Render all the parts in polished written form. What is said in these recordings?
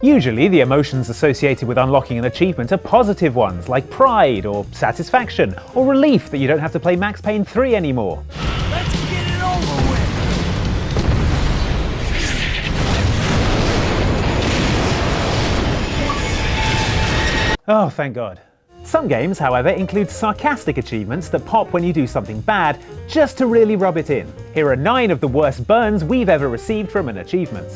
Usually, the emotions associated with unlocking an achievement are positive ones, like pride, or satisfaction, or relief that you don't have to play Max Payne 3 anymore. Let's get it over with! Oh, thank God. Some games, however, include sarcastic achievements that pop when you do something bad, just to really rub it in. Here are 9 of the worst burns we've ever received from an achievement.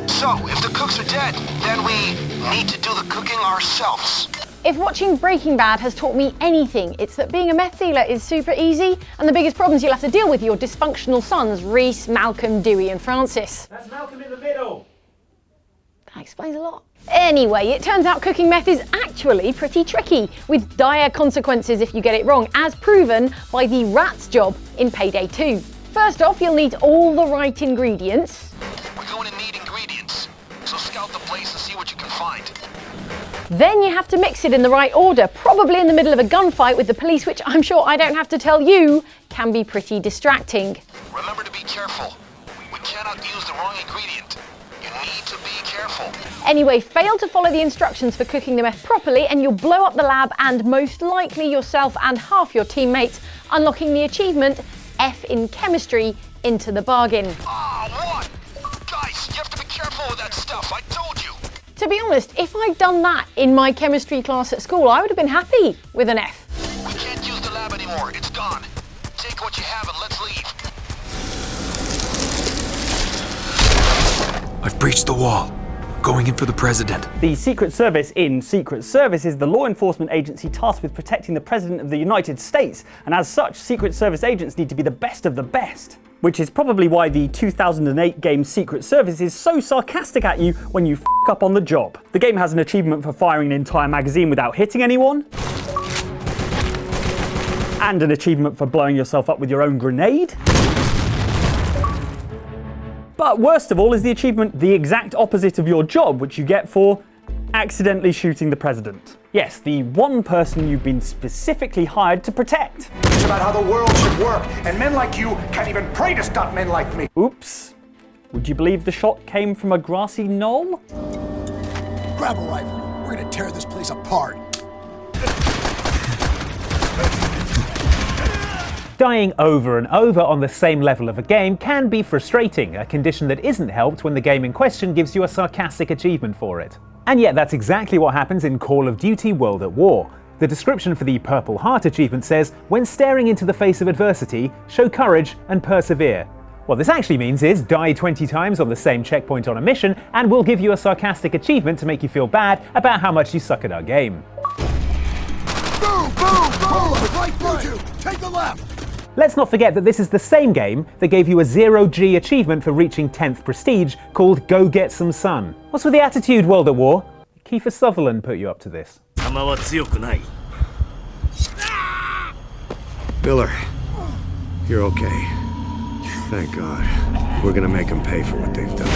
So, if the cooks are dead, then we need to do the cooking ourselves. If watching Breaking Bad has taught me anything, it's that being a meth dealer is super easy, and the biggest problems you'll have to deal with are your dysfunctional sons, Reese, Malcolm, Dewey, and Francis. That's Malcolm in the middle! That explains a lot. Anyway, it turns out cooking meth is actually pretty tricky, with dire consequences if you get it wrong, as proven by the rat's job in Payday 2. First off, you'll need all the right ingredients. We're going to need ingredients, so scout the place and see what you can find. Then you have to mix it in the right order, probably in the middle of a gunfight with the police, which I'm sure I don't have to tell you, can be pretty distracting. Remember to be careful. We cannot use the wrong ingredient. You need to be careful. Anyway, fail to follow the instructions for cooking the meth properly and you'll blow up the lab and most likely yourself and half your teammates, unlocking the achievement F in chemistry into the bargain. What? Guys, you have to be careful with that stuff, I told you. To be honest, if I'd done that in my chemistry class at school, I would have been happy with an F. We can't use the lab anymore, it's gone. Take what you have and let's leave. I've breached the wall. Going in for the president. The Secret Service in Secret Service is the law enforcement agency tasked with protecting the President of the United States, and as such, Secret Service agents need to be the best of the best. Which is probably why the 2008 game Secret Service is so sarcastic at you when you f*** up on the job. The game has an achievement for firing an entire magazine without hitting anyone, and an achievement for blowing yourself up with your own grenade. But worst of all is the achievement the exact opposite of your job, which you get for accidentally shooting the president. Yes, the one person you've been specifically hired to protect. It's about how the world should work, and men like you can't even pray to stop men like me. Oops. Would you believe the shot came from a grassy knoll? Grab a rifle. We're gonna tear this place apart. Dying over and over on the same level of a game can be frustrating, a condition that isn't helped when the game in question gives you a sarcastic achievement for it. And yet that's exactly what happens in Call of Duty World at War. The description for the Purple Heart achievement says, when staring into the face of adversity, show courage and persevere. What this actually means is die 20 times on the same checkpoint on a mission and we'll give you a sarcastic achievement to make you feel bad about how much you suck at our game. Boom, boom, boom! Right, you two! Take the left! Let's not forget that this is the same game that gave you a 0G achievement for reaching 10th Prestige called Go Get Some Sun. What's with the attitude, World at War? Kiefer Sutherland put you up to this. Miller, you're okay. Thank God. We're gonna make them pay for what they've done.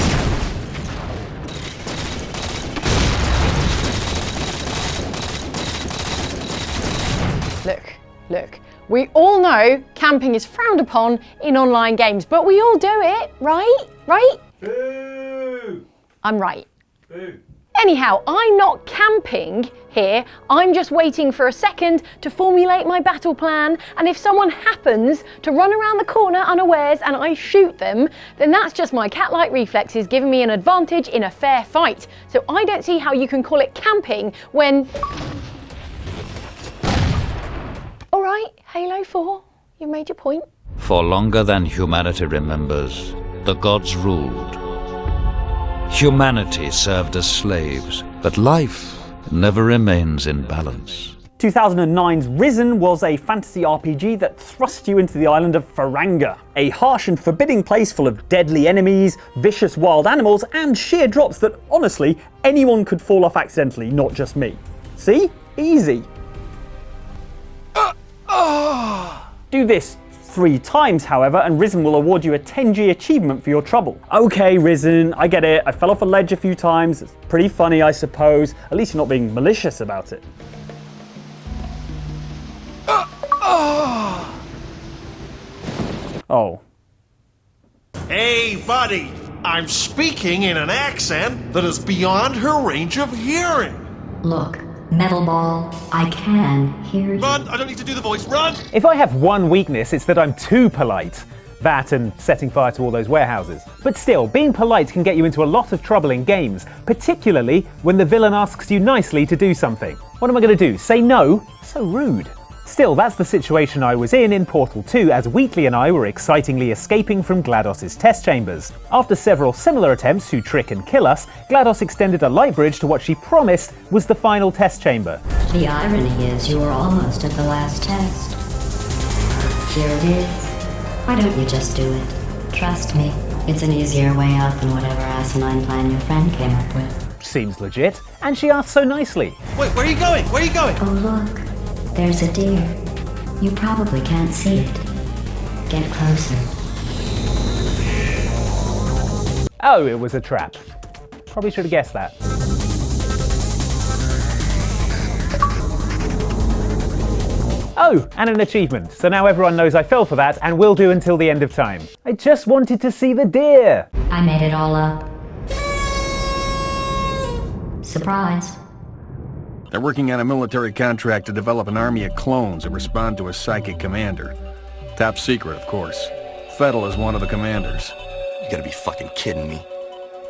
Look. We all know camping is frowned upon in online games, but we all do it, right? Right? Boo! I'm right. Boo. Anyhow, I'm not camping here, I'm just waiting for a second to formulate my battle plan, and if someone happens to run around the corner unawares and I shoot them, then that's just my cat-like reflexes giving me an advantage in a fair fight. So I don't see how you can call it camping when... Alright, Halo 4, you've made your point. For longer than humanity remembers, the gods ruled. Humanity served as slaves, but life never remains in balance. 2009's Risen was a fantasy RPG that thrust you into the island of Faranga, a harsh and forbidding place full of deadly enemies, vicious wild animals, and sheer drops that, honestly, anyone could fall off accidentally, not just me. See? Easy. Do this 3 times, however, and Risen will award you a 10G achievement for your trouble. Okay, Risen, I get it. I fell off a ledge a few times. It's pretty funny, I suppose. At least you're not being malicious about it. Oh. Hey, buddy! I'm speaking in an accent that is beyond her range of hearing. Look, Metal Ball, I can hear you. Run! I don't need to do the voice. Run! If I have one weakness, it's that I'm too polite. That and setting fire to all those warehouses. But still, being polite can get you into a lot of trouble in games, particularly when the villain asks you nicely to do something. What am I going to do? Say no? So rude. Still, that's the situation I was in Portal 2 as Wheatley and I were excitingly escaping from GlaDOS's test chambers. After several similar attempts to trick and kill us, GlaDOS extended a light bridge to what she promised was the final test chamber. The irony is you were almost at the last test. Here it is. Why don't you just do it? Trust me, it's an easier way out than whatever asinine plan your friend came up with. Seems legit, and she asked so nicely. Wait, where are you going? Where are you going? Oh look, there's a deer. You probably can't see it. Get closer. Oh, it was a trap. Probably should have guessed that. Oh, and an achievement. So now everyone knows I fell for that and will do until the end of time. I just wanted to see the deer. I made it all up. Surprise. They're working on a military contract to develop an army of clones that respond to a psychic commander. Top secret, of course. Fettel is one of the commanders. You gotta be fucking kidding me.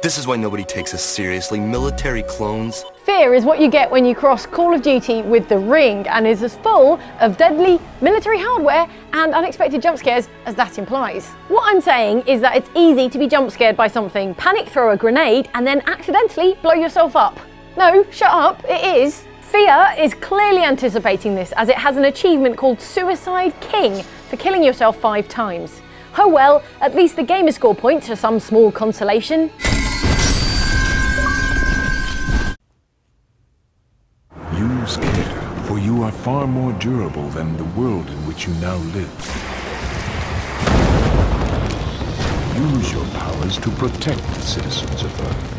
This is why nobody takes us seriously. Military clones. Fear is what you get when you cross Call of Duty with the Ring and is as full of deadly military hardware and unexpected jump scares as that implies. What I'm saying is that it's easy to be jump scared by something, panic throw a grenade and then accidentally blow yourself up. No, shut up, it is. F.E.A.R is clearly anticipating this as it has an achievement called Suicide King for killing yourself 5 times. Oh well, at least the gamerscore points are some small consolation. Use care, for you are far more durable than the world in which you now live. Use your powers to protect the citizens of Earth.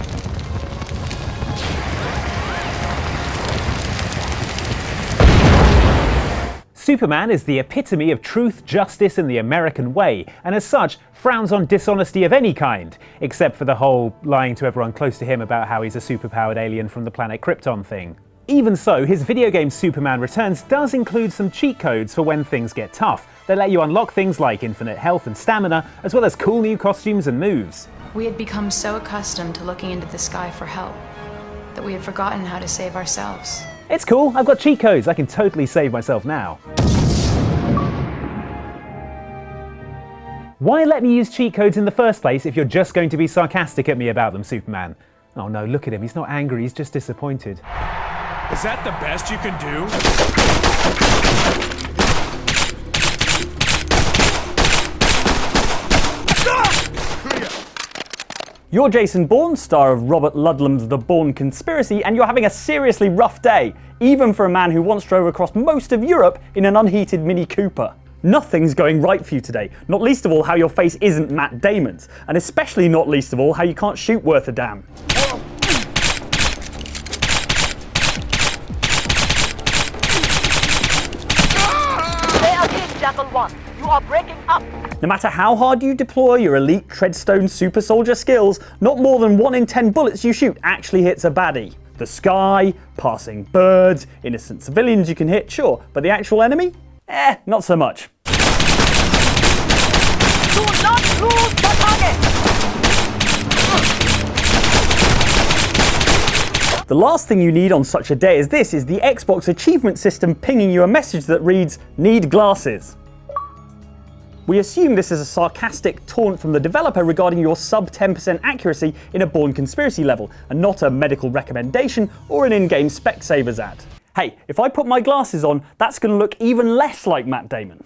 Superman is the epitome of truth, justice, and the American way, and as such, frowns on dishonesty of any kind, except for the whole lying to everyone close to him about how he's a superpowered alien from the planet Krypton thing. Even so, his video game Superman Returns does include some cheat codes for when things get tough. They let you unlock things like infinite health and stamina, as well as cool new costumes and moves. We had become so accustomed to looking into the sky for help that we had forgotten how to save ourselves. It's cool, I've got cheat codes, I can totally save myself now. Why let me use cheat codes in the first place if you're just going to be sarcastic at me about them, Superman? Oh no, look at him, he's not angry, he's just disappointed. Is that the best you can do? You're Jason Bourne, star of Robert Ludlum's The Bourne Conspiracy, and you're having a seriously rough day, even for a man who once drove across most of Europe in an unheated Mini Cooper. Nothing's going right for you today, not least of all how your face isn't Matt Damon's, and especially not least of all how you can't shoot worth a damn. They are in Jackal 1. You are breaking up. No matter how hard you deploy your elite Treadstone super soldier skills, not more than 1 in 10 bullets you shoot actually hits a baddie. The sky, passing birds, innocent civilians you can hit, sure, but the actual enemy? Not so much. Do not lose the target. The last thing you need on such a day as this is the Xbox achievement system pinging you a message that reads, "Need glasses." We assume this is a sarcastic taunt from the developer regarding your sub 10% accuracy in a Bourne Conspiracy level, and not a medical recommendation or an in-game Specsavers ad. Hey, if I put my glasses on, that's going to look even less like Matt Damon.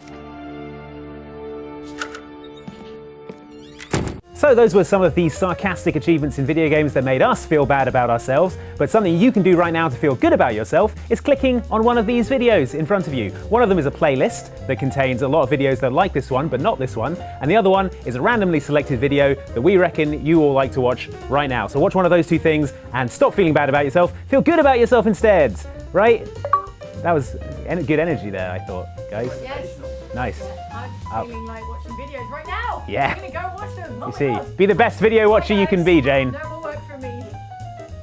So those were some of the sarcastic achievements in video games that made us feel bad about ourselves, but something you can do right now to feel good about yourself is clicking on one of these videos in front of you. One of them is a playlist that contains a lot of videos that are like this one, but not this one, and the other one is a randomly selected video that we reckon you all like to watch right now. So watch one of those two things and stop feeling bad about yourself, feel good about yourself instead, right? That was good energy there, I thought, guys. Yes. Nice. I'm feeling like watching videos. videos right now. Yeah. I'm gonna go watch them. Oh you see, be the best video watcher you can be, Jane.